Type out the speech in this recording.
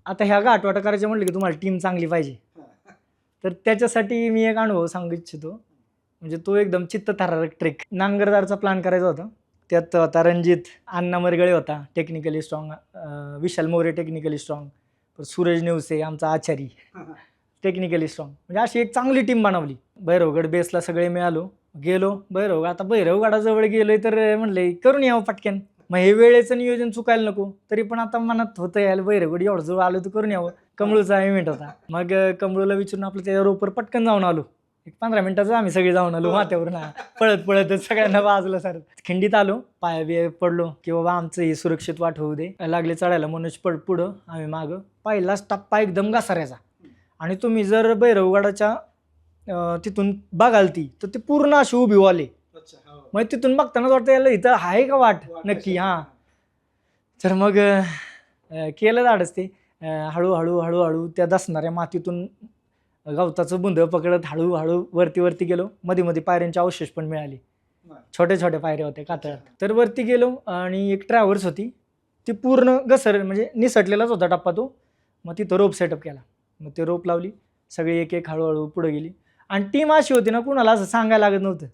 आता ह्या गाठवाटा करायचं म्हटलं की तुम्हाला टीम चांगली पाहिजे. तर त्याच्यासाठी मी एक अनुभव सांगू इच्छितो. म्हणजे तो एकदम चित्तथरारक ट्रेक. नांगरदारचा प्लॅन करायचा होता. त्यात होता रणजित, अण्णा मरगळे होता टेक्निकली स्ट्रॉंग, विशाल मोरे टेक्निकली स्ट्रॉंग, सूरज नेवसे आमचा आचारी टेक्निकली स्ट्रॉंग. म्हणजे अशी एक चांगली टीम बनवली. भैरवगड बेसला सगळे मिळालो, गेलो आता भैरवगडाजवळ गेलोय तर म्हणले करून यावं पटकन. मग हे वेळेचं नियोजन चुकायला नको. तरी पण आता मनात होतं यायला भैरवगड एवढं जवळ आलो तर करून यावं. कमळूचा इव्हेंट होता. मग कमळूला विचारून आपलं त्या रोपर पटकन जाऊन आलो. एक 15 मिनिटाचं आम्ही सगळे जाऊन आलो माथ्यावरून पळतच सगळ्यांना वाजलं सर. खिंडीत आलो, पाया बिया पडलो की बाबा आमचं हे सुरक्षित वाट होऊ दे. लागले चढायला मनोज पुढं आम्ही मागं. पहिलाच टप्पा एकदम घसाऱ्याचा. आणि तुम्ही जर भैरवगडाच्या तिथून बघाल तर ते पूर्ण अशी उभी वाले. मग तिथून बघतानाच वाटतं याला इथं आहे का वाट नक्की. हां, तर मग केलं धाडस ते. हळूहळू त्या दसणाऱ्या मातीतून गवताचं बुंद पकडत हळूहळू वरती गेलो. मध्ये पायऱ्यांचे अवशेष पण मिळाले. छोट्या पायऱ्या होत्या कातळात. तर वरती गेलो आणि एक ट्रॅव्हर्स होती, ती पूर्ण म्हणजे निसटलेलाच होता टप्पा तो. मग तिथं रोप सेटअप केला. मग ते रोप लावली, सगळी एक हळूहळू पुढे गेली. आणि टीम अशी होती ना, कुणाला असं सांगायला लागत नव्हतं.